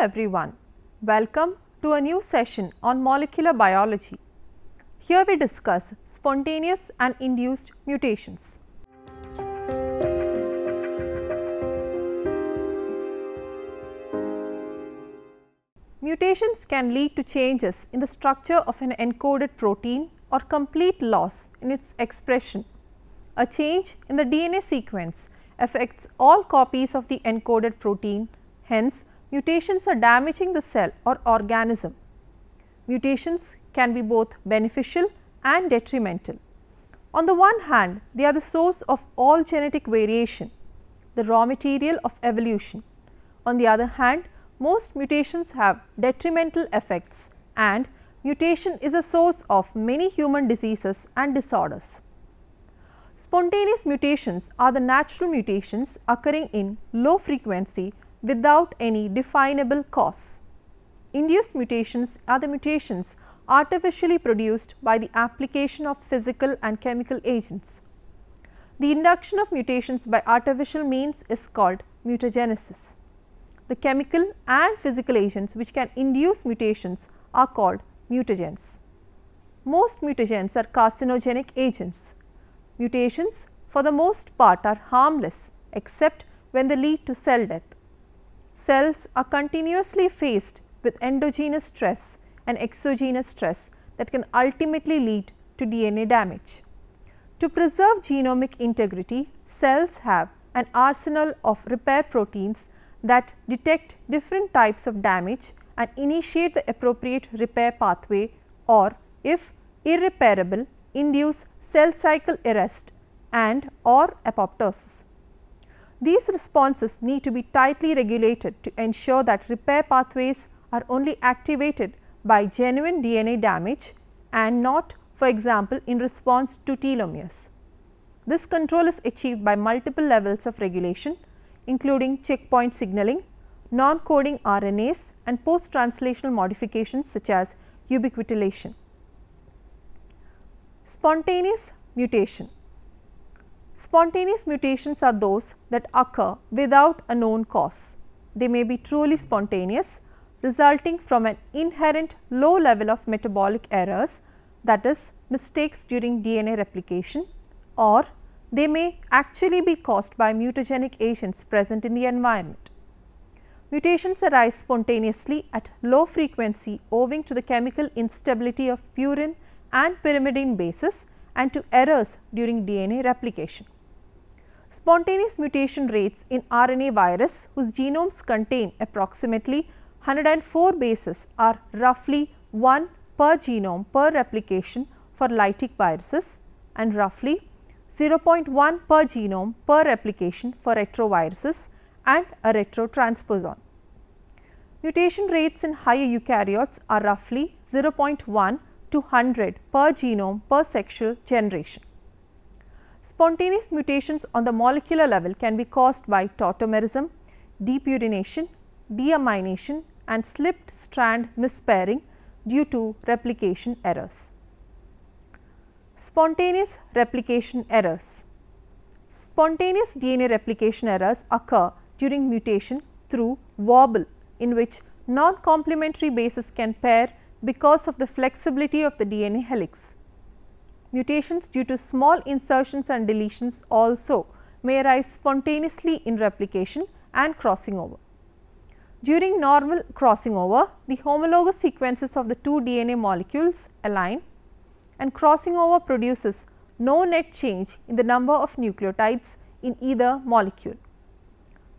everyone, welcome to a new session on molecular biology. Here we discuss spontaneous and induced mutations. Mutations can lead to changes in the structure of an encoded protein or complete loss in its expression. A change in the DNA sequence affects all copies of the encoded protein, hence mutations are damaging the cell or organism. Mutations can be both beneficial and detrimental. On the one hand, they are the source of all genetic variation, the raw material of evolution. On the other hand, most mutations have detrimental effects, and mutation is a source of many human diseases and disorders. Spontaneous mutations are the natural mutations occurring in low frequency without any definable cause. Induced mutations are the mutations artificially produced by the application of physical and chemical agents. The induction of mutations by artificial means is called mutagenesis. The chemical and physical agents which can induce mutations are called mutagens. Most mutagens are carcinogenic agents. Mutations for the most part are harmless except when they lead to cell death. Cells are continuously faced with endogenous stress and exogenous stress that can ultimately lead to DNA damage. To preserve genomic integrity, cells have an arsenal of repair proteins that detect different types of damage and initiate the appropriate repair pathway, or if irreparable, induce cell cycle arrest and or apoptosis. These responses need to be tightly regulated to ensure that repair pathways are only activated by genuine DNA damage and not, for example, in response to telomeres. This control is achieved by multiple levels of regulation, including checkpoint signaling, non-coding RNAs and post-translational modifications such as ubiquitination. Spontaneous mutation. Spontaneous mutations are those that occur without a known cause. They may be truly spontaneous, resulting from an inherent low level of metabolic errors, that is, mistakes during DNA replication, or they may actually be caused by mutagenic agents present in the environment. Mutations arise spontaneously at low frequency owing to the chemical instability of purine and pyrimidine bases and to errors during DNA replication. Spontaneous mutation rates in RNA virus whose genomes contain approximately 104 bases are roughly 1 per genome per replication for lytic viruses and roughly 0.1 per genome per replication for retroviruses and a retrotransposon. Mutation rates in higher eukaryotes are roughly 0.1 to 100 per genome per sexual generation. Spontaneous mutations on the molecular level can be caused by tautomerism, depurination, deamination and slipped strand mispairing due to replication errors. Spontaneous replication errors. Spontaneous DNA replication errors occur during mutation through wobble, in which non-complementary bases can pair because of the flexibility of the DNA helix. Mutations due to small insertions and deletions also may arise spontaneously in replication and crossing over. During normal crossing over, the homologous sequences of the two DNA molecules align, and crossing over produces no net change in the number of nucleotides in either molecule.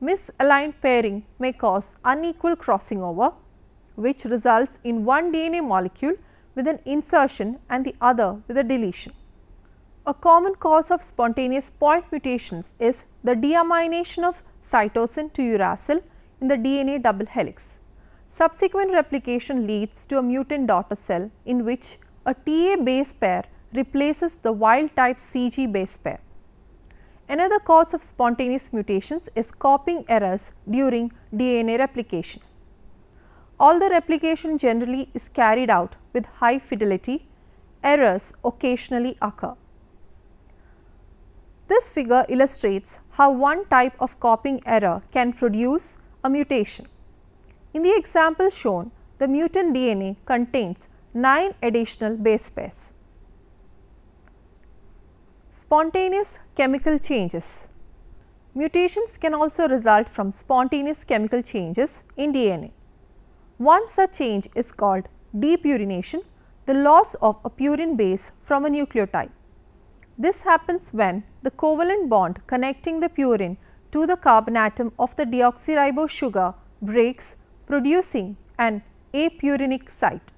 Misaligned pairing may cause unequal crossing over, which results in one DNA molecule with an insertion and the other with a deletion. A common cause of spontaneous point mutations is the deamination of cytosine to uracil in the DNA double helix. Subsequent replication leads to a mutant daughter cell in which a TA base pair replaces the wild type CG base pair. Another cause of spontaneous mutations is copying errors during DNA replication. Although replication generally is carried out with high fidelity, errors occasionally occur. This figure illustrates how one type of copying error can produce a mutation. In the example shown, the mutant DNA contains 9 additional base pairs. Spontaneous chemical changes. Mutations can also result from spontaneous chemical changes in DNA. One such change is called depurination, the loss of a purine base from a nucleotide. This happens when the covalent bond connecting the purine to the carbon atom of the deoxyribose sugar breaks, producing an apurinic site.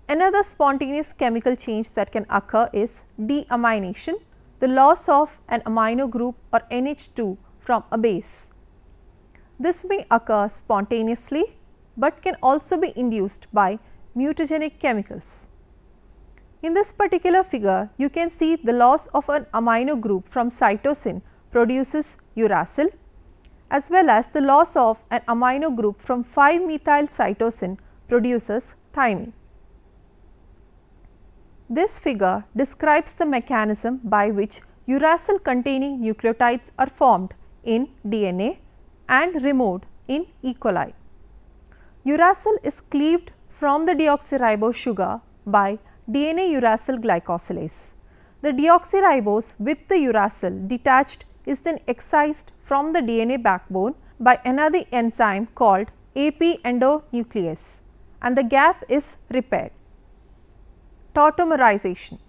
Another spontaneous chemical change that can occur is deamination, the loss of an amino group or NH2 from a base. This may occur spontaneously, but can also be induced by mutagenic chemicals. In this particular figure, you can see the loss of an amino group from cytosine produces uracil, as well as the loss of an amino group from 5-methyl cytosine produces thymine. This figure describes the mechanism by which uracil containing nucleotides are formed in DNA and removed in E. coli. Uracil is cleaved from the deoxyribose sugar by DNA uracil glycosylase. The deoxyribose with the uracil detached is then excised from the DNA backbone by another enzyme called AP endonuclease, and the gap is repaired. Tautomerization.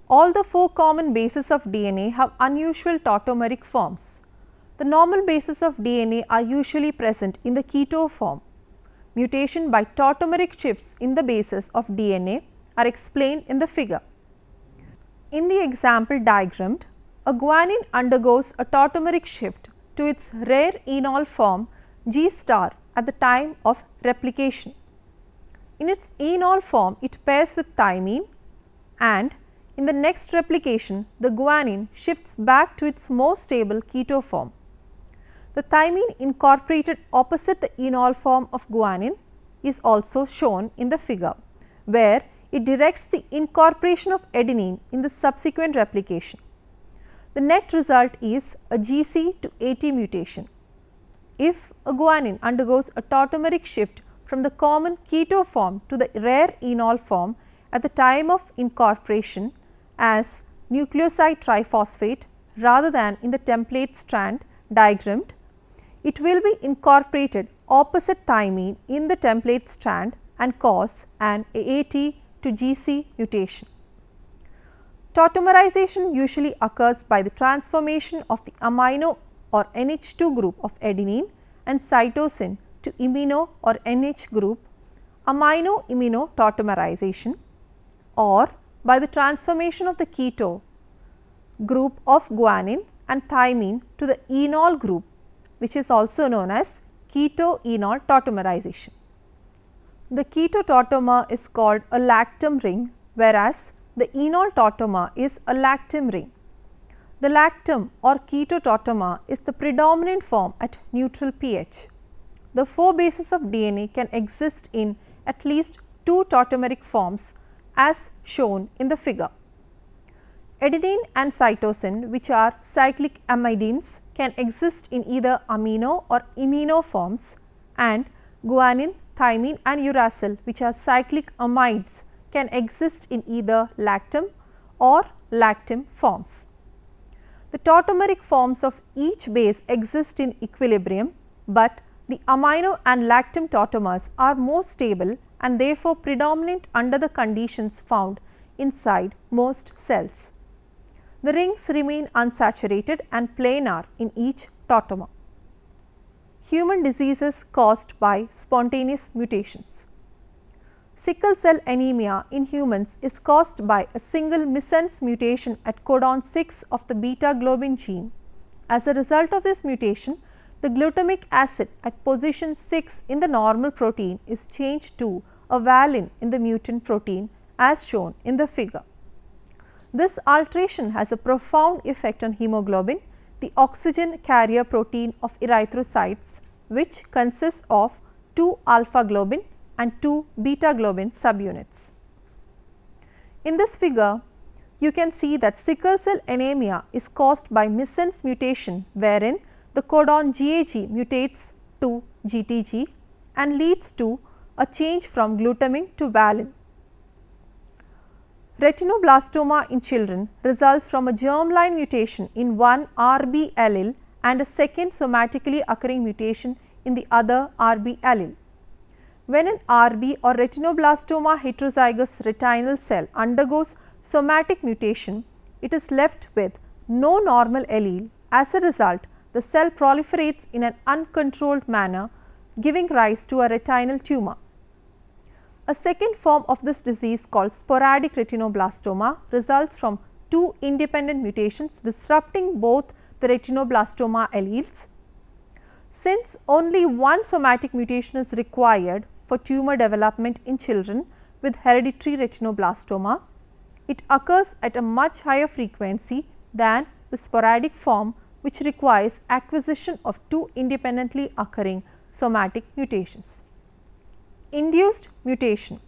All the 4 common bases of DNA have unusual tautomeric forms. The normal bases of DNA are usually present in the keto form. Mutation by tautomeric shifts in the bases of DNA are explained in the figure. In the example diagrammed, a guanine undergoes a tautomeric shift to its rare enol form G star at the time of replication. In its enol form, it pairs with thymine, and in the next replication, the guanine shifts back to its more stable keto form. The thymine incorporated opposite the enol form of guanine is also shown in the figure, where it directs the incorporation of adenine in the subsequent replication. The net result is a GC to AT mutation. If a guanine undergoes a tautomeric shift from the common keto form to the rare enol form at the time of incorporation as nucleoside triphosphate rather than in the template strand diagrammed, it will be incorporated opposite thymine in the template strand and cause an AT to GC mutation. Tautomerization usually occurs by the transformation of the amino or NH2 group of adenine and cytosine to imino or NH group, amino-imino tautomerization, or by the transformation of the keto group of guanine and thymine to the enol group, which is also known as keto-enol tautomerization. The keto tautomer is called a lactam ring, whereas the enol tautomer is a lactam ring. The lactam or keto tautomer is the predominant form at neutral pH. The 4 bases of DNA can exist in at least 2 tautomeric forms as shown in the figure. Adenine and cytosine, which are cyclic amidines, can exist in either amino or imino forms, and guanine, thymine and uracil, which are cyclic amides, can exist in either lactam or lactam forms. The tautomeric forms of each base exist in equilibrium, but the amino and lactam tautomers are more stable and therefore predominant under the conditions found inside most cells. The rings remain unsaturated and planar in each tautomer. Human diseases caused by spontaneous mutations. Sickle cell anemia in humans is caused by a single missense mutation at codon 6 of the beta globin gene. As a result of this mutation, the glutamic acid at position 6 in the normal protein is changed to a valine in the mutant protein as shown in the figure. This alteration has a profound effect on hemoglobin, the oxygen carrier protein of erythrocytes, which consists of 2 alpha globin and 2 beta globin subunits. In this figure, you can see that sickle cell anemia is caused by missense mutation, wherein the codon GAG mutates to GTG and leads to a change from glutamine to valine. Retinoblastoma in children results from a germline mutation in one RB allele and a second somatically occurring mutation in the other RB allele. When an RB or retinoblastoma heterozygous retinal cell undergoes somatic mutation, it is left with no normal allele. As a result, the cell proliferates in an uncontrolled manner, giving rise to a retinal tumor. A second form of this disease, called sporadic retinoblastoma, results from two independent mutations disrupting both the retinoblastoma alleles. Since only one somatic mutation is required for tumor development in children with hereditary retinoblastoma, it occurs at a much higher frequency than the sporadic form, which requires acquisition of two independently occurring somatic mutations. Induced mutation.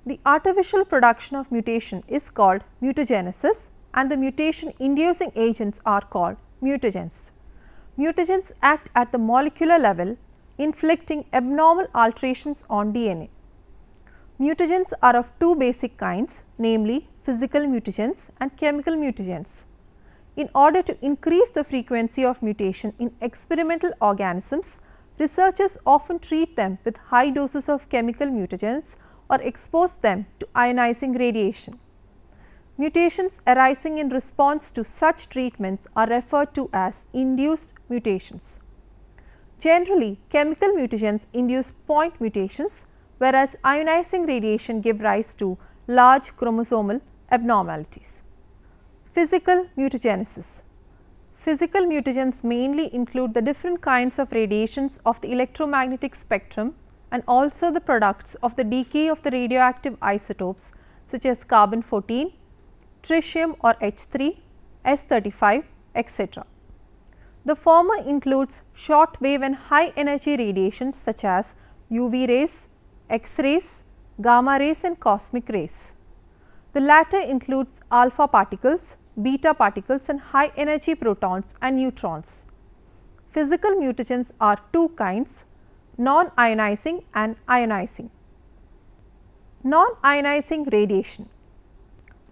The artificial production of mutation is called mutagenesis, and the mutation inducing agents are called mutagens. Mutagens act at the molecular level, inflicting abnormal alterations on DNA. Mutagens are of two basic kinds, namely physical mutagens and chemical mutagens. In order to increase the frequency of mutation in experimental organisms, researchers often treat them with high doses of chemical mutagens or expose them to ionizing radiation. Mutations arising in response to such treatments are referred to as induced mutations. Generally, chemical mutagens induce point mutations, whereas ionizing radiation give rise to large chromosomal abnormalities. Physical mutagenesis. Physical mutagens mainly include the different kinds of radiations of the electromagnetic spectrum and also the products of the decay of the radioactive isotopes such as carbon 14, tritium or H3, S35, etc. The former includes short wave and high energy radiations such as UV rays, X-rays, gamma rays and cosmic rays. The latter includes alpha particles, beta particles and high energy protons and neutrons. Physical mutagens are two kinds, non-ionizing and ionizing. Non-ionizing radiation.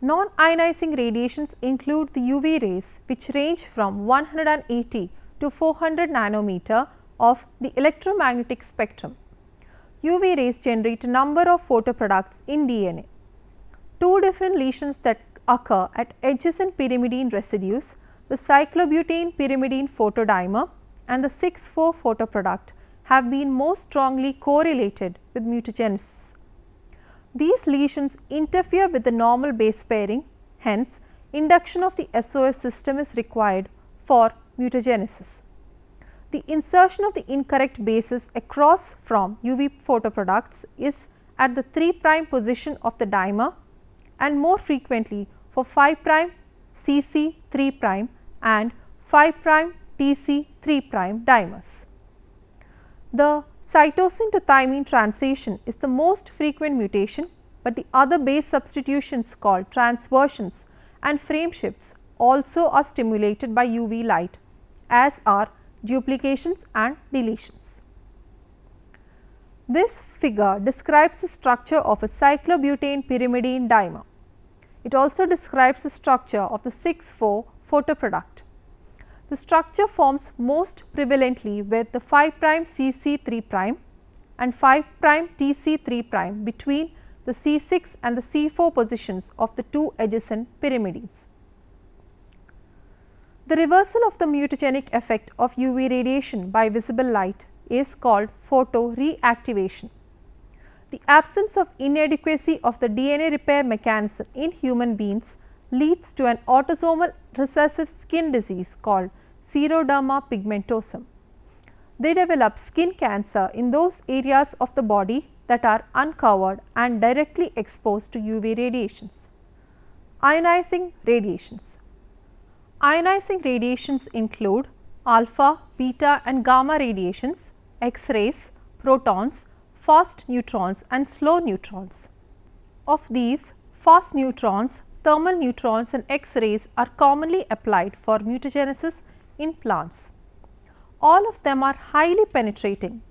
Non-ionizing radiations include the UV rays, which range from 180 to 400 nanometer of the electromagnetic spectrum. UV rays generate a number of photoproducts in DNA. Two different lesions that occur at adjacent pyrimidine residues, the cyclobutane pyrimidine photodimer and the 6,4 photoproduct, have been most strongly correlated with mutagenesis. These lesions interfere with the normal base pairing, hence induction of the SOS system is required for mutagenesis. The insertion of the incorrect bases across from UV photoproducts is at the 3' position of the dimer and more frequently for 5' CC3' and 5' TC3' dimers. The cytosine to thymine transition is the most frequent mutation, but the other base substitutions called transversions and frame shifts also are stimulated by UV light, as are duplications and deletions. This figure describes the structure of a cyclobutane pyrimidine dimer. It also describes the structure of the 6,4 photoproduct. The structure forms most prevalently with the 5' CC3' and 5' TC3' between the C6 and the C4 positions of the two adjacent pyrimidines. The reversal of the mutagenic effect of UV radiation by visible light is called photoreactivation. The absence of inadequacy of the DNA repair mechanism in human beings leads to an autosomal recessive skin disease called xeroderma pigmentosum. They develop skin cancer in those areas of the body that are uncovered and directly exposed to UV radiations. Ionizing radiations. Ionizing radiations include alpha, beta and gamma radiations, X-rays, protons, fast neutrons and slow neutrons. Of these, fast neutrons, thermal neutrons and X-rays are commonly applied for mutagenesis in plants. All of them are highly penetrating.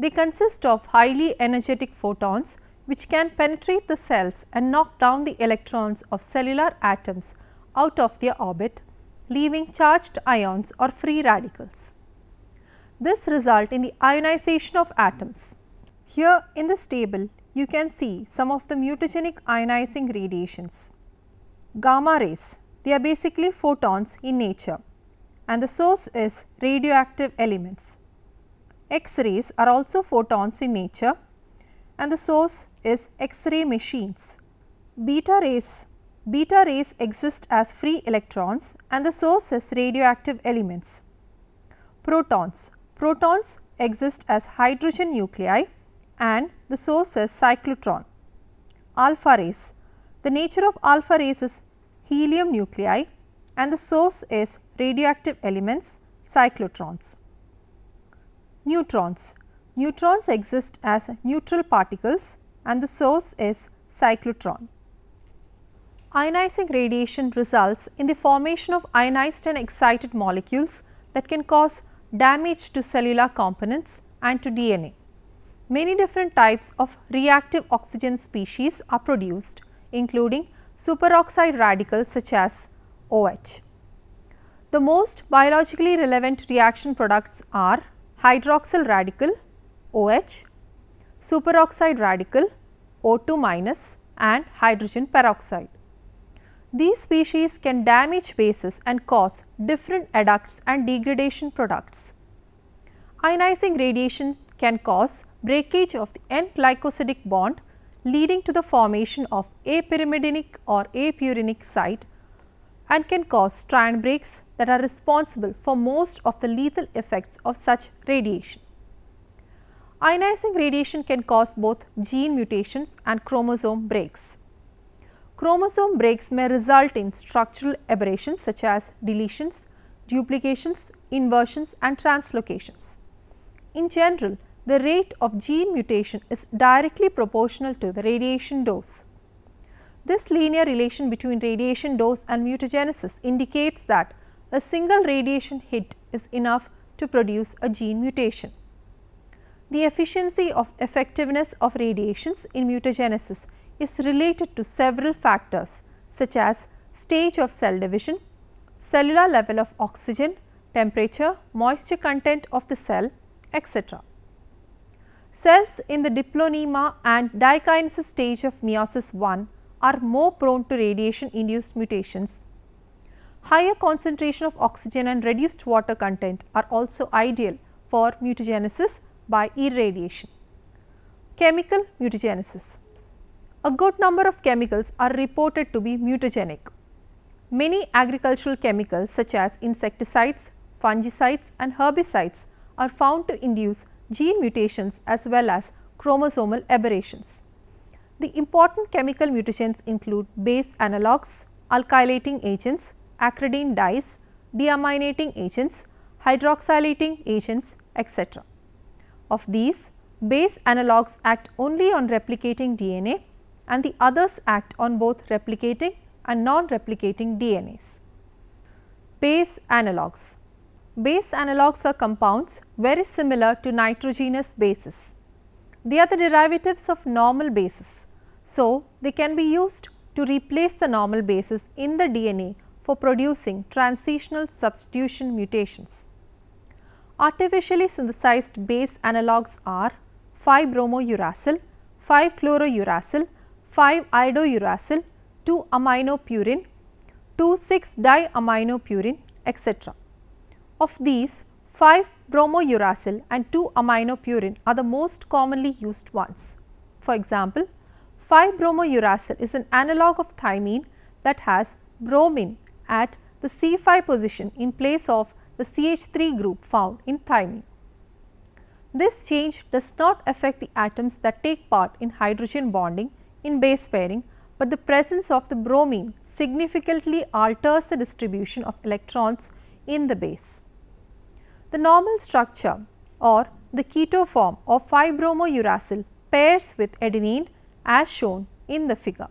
They consist of highly energetic photons which can penetrate the cells and knock down the electrons of cellular atoms out of their orbit, leaving charged ions or free radicals. This results in the ionization of atoms. Here in this table, you can see some of the mutagenic ionizing radiations. Gamma rays, they are basically photons in nature, and the source is radioactive elements. X-rays are also photons in nature, and the source is X-ray machines. Beta rays exist as free electrons, and the source is radioactive elements. Protons exist as hydrogen nuclei, and the source is cyclotron. Alpha rays, the nature of alpha rays is helium nuclei, and the source is radioactive elements, cyclotrons. Neutrons exist as neutral particles, and the source is cyclotron. Ionizing radiation results in the formation of ionized and excited molecules that can cause damage to cellular components and to DNA. Many different types of reactive oxygen species are produced, including superoxide radicals such as OH. The most biologically relevant reaction products are hydroxyl radical OH, superoxide radical O2- and hydrogen peroxide. These species can damage bases and cause different adducts and degradation products. Ionizing radiation can cause breakage of the N-glycosidic bond, leading to the formation of apyrimidinic or apurinic site, and can cause strand breaks that are responsible for most of the lethal effects of such radiation. Ionizing radiation can cause both gene mutations and chromosome breaks. Chromosome breaks may result in structural aberrations such as deletions, duplications, inversions and translocations. In general, the rate of gene mutation is directly proportional to the radiation dose. This linear relation between radiation dose and mutagenesis indicates that a single radiation hit is enough to produce a gene mutation. The efficiency of effectiveness of radiations in mutagenesis is related to several factors such as stage of cell division, cellular level of oxygen, temperature, moisture content of the cell, etc. Cells in the diplonema and dikinesis stage of meiosis I are more prone to radiation induced mutations. Higher concentration of oxygen and reduced water content are also ideal for mutagenesis by irradiation. Chemical mutagenesis. A good number of chemicals are reported to be mutagenic. Many agricultural chemicals such as insecticides, fungicides and herbicides are found to induce gene mutations as well as chromosomal aberrations. The important chemical mutagens include base analogues, alkylating agents, acridine dyes, deaminating agents, hydroxylating agents, etc. Of these, base analogues act only on replicating DNA and the others act on both replicating and non-replicating DNAs. Base analogues. Base analogues are compounds very similar to nitrogenous bases. They are the derivatives of normal bases, so they can be used to replace the normal bases in the DNA for producing transitional substitution mutations. Artificially synthesized base analogues are 5-bromouracil, 5-chlorouracil, 5-iodouracil, 2-aminopurine, 2,6-diaminopurine, etc. Of these, 5-bromouracil and 2-aminopurine are the most commonly used ones. For example, 5-bromouracil is an analog of thymine that has bromine at the C5 position in place of the CH3 group found in thymine. This change does not affect the atoms that take part in hydrogen bonding in base pairing, but the presence of the bromine significantly alters the distribution of electrons in the base. The normal structure or the keto form of 5-bromouracil pairs with adenine as shown in the figure.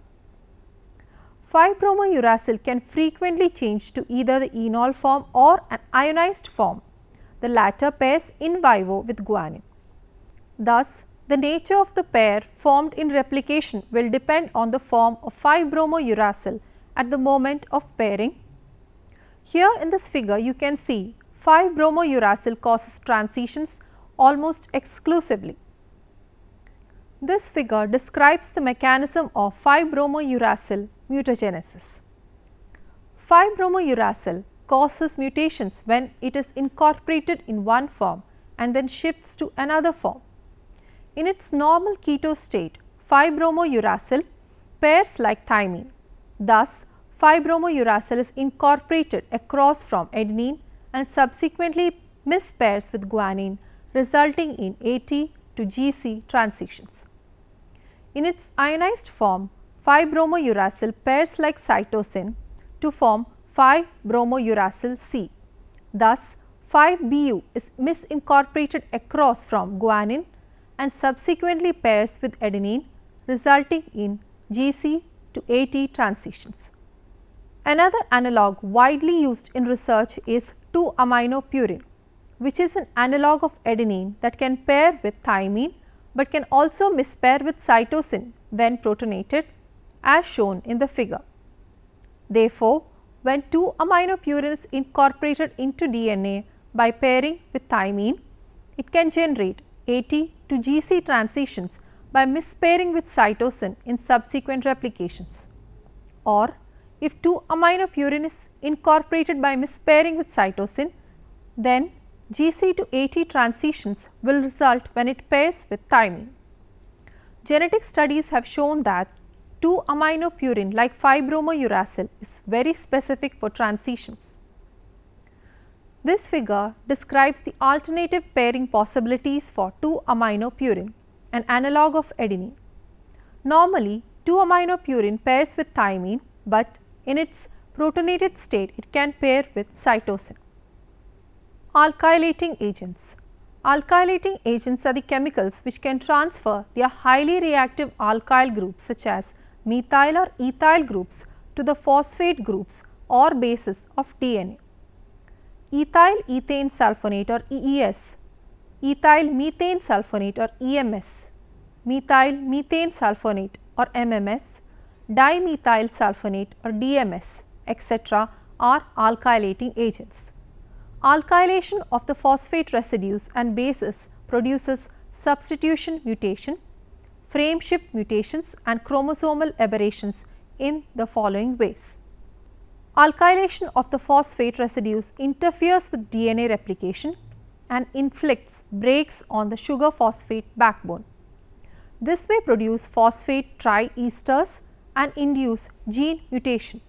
5-bromouracil can frequently change to either the enol form or an ionized form. The latter pairs in vivo with guanine. Thus, the nature of the pair formed in replication will depend on the form of 5-bromouracil at the moment of pairing. Here in this figure you can see 5-bromouracil causes transitions almost exclusively. This figure describes the mechanism of 5-bromouracil mutagenesis. 5-bromouracil causes mutations when it is incorporated in one form and then shifts to another form. In its normal keto state, 5-bromouracil pairs like thymine. Thus, 5-bromouracil is incorporated across from adenine and subsequently mispairs with guanine, resulting in AT to GC transitions. In its ionized form, 5-bromouracil pairs like cytosine to form 5-bromouracil C. Thus, 5-BU is misincorporated across from guanine and subsequently pairs with adenine, resulting in GC to AT transitions. Another analog widely used in research is 2-aminopurine, which is an analog of adenine that can pair with thymine, but can also mispair with cytosine when protonated, as shown in the figure. Therefore, when 2-aminopurine is incorporated into DNA by pairing with thymine, it can generate AT to GC transitions by mispairing with cytosine in subsequent replications. Or, if 2-aminopurine is incorporated by mispairing with cytosine, then GC to AT transitions will result when it pairs with thymine. Genetic studies have shown that 2-aminopurine like 5-bromouracil is very specific for transitions. This figure describes the alternative pairing possibilities for 2-aminopurine, an analog of adenine. Normally, 2-aminopurine pairs with thymine, but in its protonated state it can pair with cytosine. Alkylating agents. Alkylating agents are the chemicals which can transfer their highly reactive alkyl groups such as methyl or ethyl groups to the phosphate groups or bases of DNA. Ethyl ethane sulfonate or EES, ethyl methane sulfonate or EMS, methyl methane sulfonate or MMS, dimethyl sulfonate or DMS, etc. are alkylating agents. Alkylation of the phosphate residues and bases produces substitution mutation, frame shift mutations and chromosomal aberrations in the following ways. Alkylation of the phosphate residues interferes with DNA replication and inflicts breaks on the sugar phosphate backbone. This may produce phosphate triesters and induce gene mutation.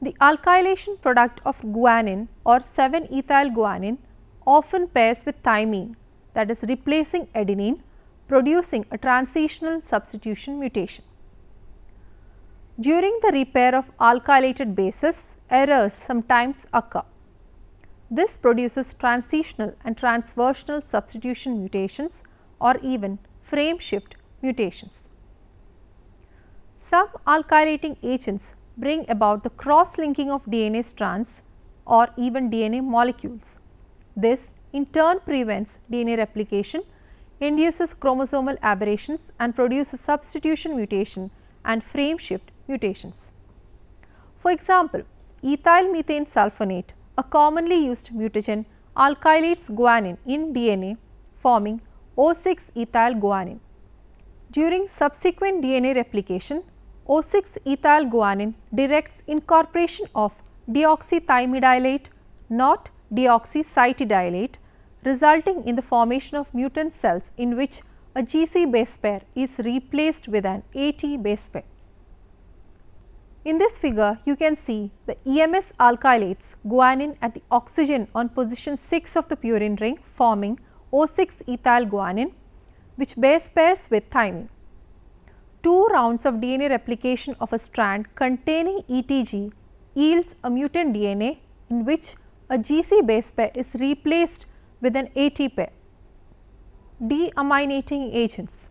The alkylation product of guanine or 7-ethyl guanine often pairs with thymine, that is replacing adenine, producing a transitional substitution mutation. During the repair of alkylated bases, errors sometimes occur. This produces transitional and transversional substitution mutations or even frame shift mutations. Some alkylating agents bring about the cross-linking of DNA strands or even DNA molecules. This in turn prevents DNA replication, induces chromosomal aberrations and produces substitution mutation and frame shift mutations. For example, ethyl methane sulfonate, a commonly used mutagen, alkylates guanine in DNA forming O6-ethyl guanine. During subsequent DNA replication, O6-ethyl guanine directs incorporation of deoxythymidylate, not deoxycytidylate, resulting in the formation of mutant cells in which a GC base pair is replaced with an AT base pair. In this figure, you can see the EMS alkylates guanine at the oxygen on position 6 of the purine ring, forming O6-ethyl guanine, which base pairs with thymine. 2 rounds of DNA replication of a strand containing ETG yields a mutant DNA in which a GC base pair is replaced with an AT pair. Deaminating agents.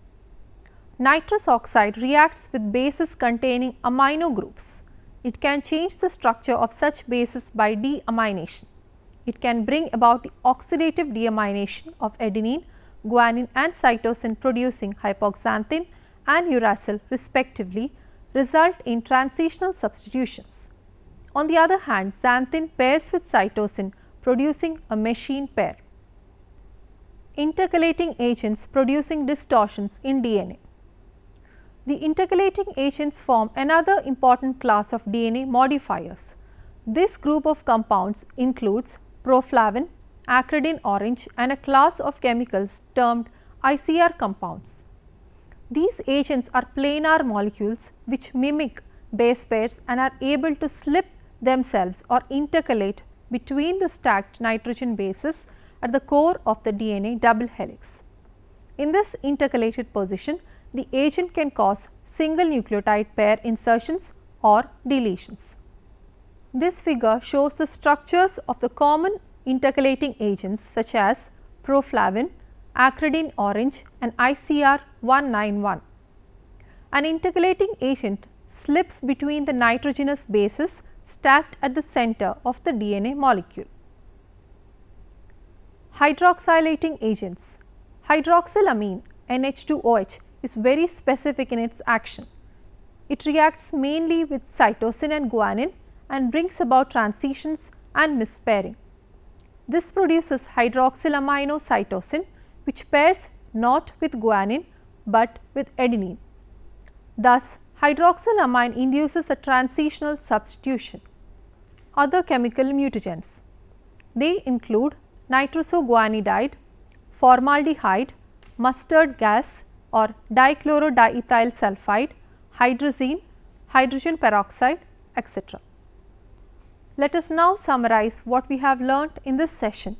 Nitrous oxide reacts with bases containing amino groups. It can change the structure of such bases by deamination. It can bring about the oxidative deamination of adenine, guanine and cytosine producing hypoxanthine and uracil respectively result in transitional substitutions. On the other hand, xanthine pairs with cytosine producing a machine pair. Intercalating agents producing distortions in DNA. The intercalating agents form another important class of DNA modifiers. This group of compounds includes proflavin, acridine orange and a class of chemicals termed ICR compounds. These agents are planar molecules which mimic base pairs and are able to slip themselves or intercalate between the stacked nitrogen bases at the core of the DNA double helix. In this intercalated position, the agent can cause single nucleotide pair insertions or deletions. This figure shows the structures of the common intercalating agents such as proflavin, acridine orange and ICR 191. An intercalating agent slips between the nitrogenous bases stacked at the center of the DNA molecule. Hydroxylating agents. Hydroxylamine NH2OH is very specific in its action. It reacts mainly with cytosine and guanine and brings about transitions and mispairing. This produces hydroxylaminocytosine which pairs not with guanine but with adenine. Thus, hydroxylamine induces a transitional substitution. Other chemical mutagens. They include nitrosoguanidide, formaldehyde, mustard gas or dichlorodiethyl sulfide, hydrazine, hydrogen peroxide, etc. Let us now summarize what we have learnt in this session.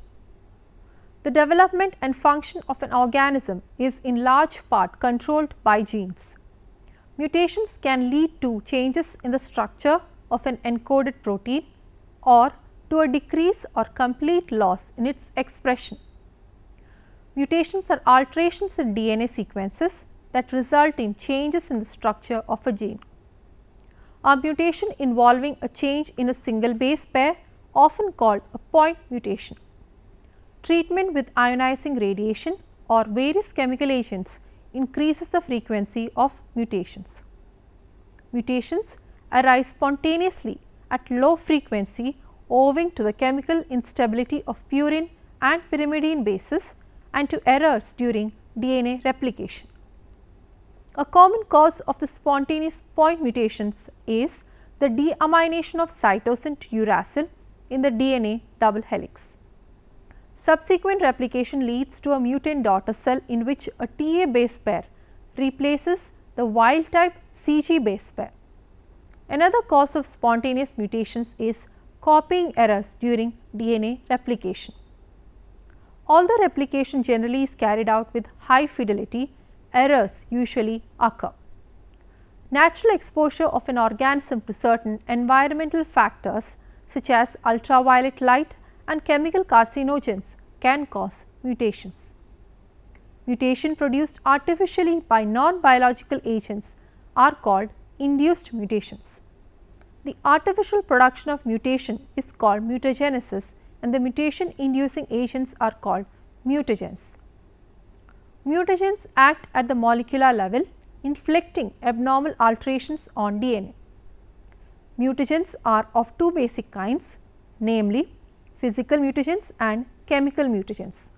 The development and function of an organism is in large part controlled by genes. Mutations can lead to changes in the structure of an encoded protein or to a decrease or complete loss in its expression. Mutations are alterations in DNA sequences that result in changes in the structure of a gene. A mutation involving a change in a single base pair, often called a point mutation. Treatment with ionizing radiation or various chemical agents increases the frequency of mutations. Mutations arise spontaneously at low frequency owing to the chemical instability of purine and pyrimidine bases and to errors during DNA replication. A common cause of the spontaneous point mutations is the deamination of cytosine to uracil in the DNA double helix. Subsequent replication leads to a mutant daughter cell in which a TA base pair replaces the wild type CG base pair. Another cause of spontaneous mutations is copying errors during DNA replication. Although replication generally is carried out with high fidelity, errors usually occur. Natural exposure of an organism to certain environmental factors such as ultraviolet light and chemical carcinogens can cause mutations. Mutation produced artificially by non-biological agents are called induced mutations. The artificial production of mutation is called mutagenesis and the mutation inducing agents are called mutagens. Mutagens act at the molecular level, inflicting abnormal alterations on DNA. Mutagens are of two basic kinds, namely physical mutagens and chemical mutagens.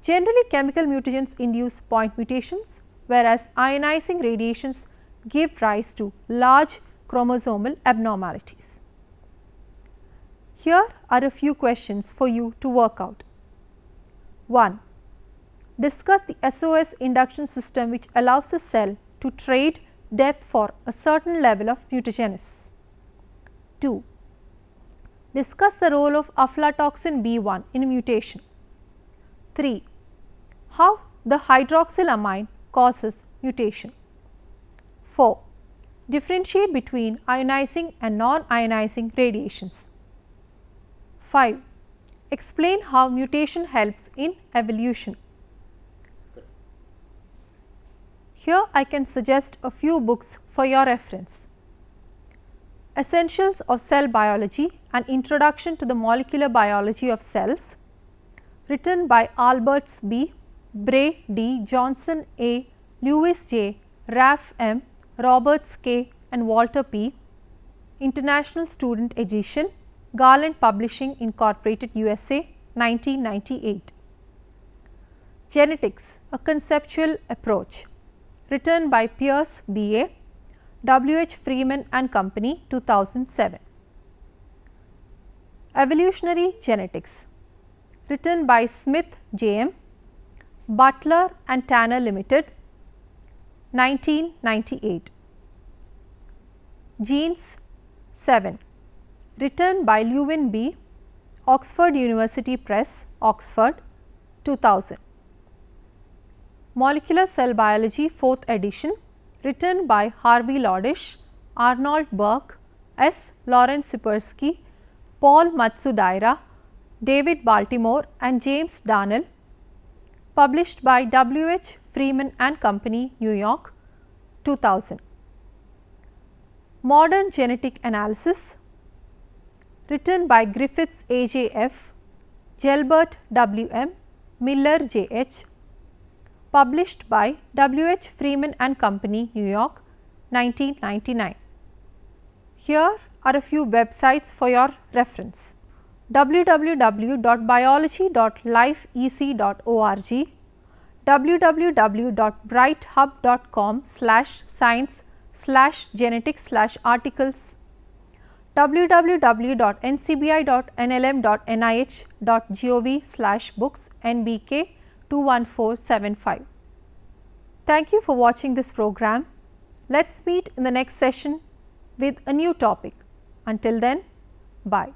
Generally, chemical mutagens induce point mutations, whereas ionizing radiations give rise to large chromosomal abnormalities. Here are a few questions for you to work out. 1. Discuss the SOS induction system which allows a cell to trade death for a certain level of mutagenesis. 2. Discuss the role of aflatoxin B1 in mutation. 3. How the hydroxylamine causes mutation. 4. Differentiate between ionizing and non-ionizing radiations. 5. Explain how mutation helps in evolution. Here I can suggest a few books for your reference. Essentials of Cell Biology, an Introduction to the Molecular Biology of Cells, written by Alberts B. Bray D, Johnson A, Lewis J, Raff M, Roberts K and Walter P. International Student Edition, Garland Publishing Incorporated, USA, 1998. Genetics, a Conceptual Approach, written by Pierce B.A., W. H. Freeman and Company, 2007. Evolutionary Genetics, written by Smith J.M., Butler and Tanner Limited, 1998. Genes 7, written by Lewin B., Oxford University Press, Oxford, 2000. Molecular Cell Biology 4th edition, written by Harvey Lodish, Arnold Burke, S. Lawrence Sipersky, Paul Matsudaira, David Baltimore and James Darnell, published by W. H. Freeman and Company, New York, 2000. Modern Genetic Analysis, written by Griffiths A. J. F., Gelbert W. M., Miller J. H., published by W. H. Freeman and Company, New York, 1999. Here are a few websites for your reference: www.biology.lifec.org, www.brightehub.com/science/genetics/articles, www.ncbi.nlm.nih.gov/books NBK 21475. Thank you for watching this program. Let's meet in the next session with a new topic. Until then, bye.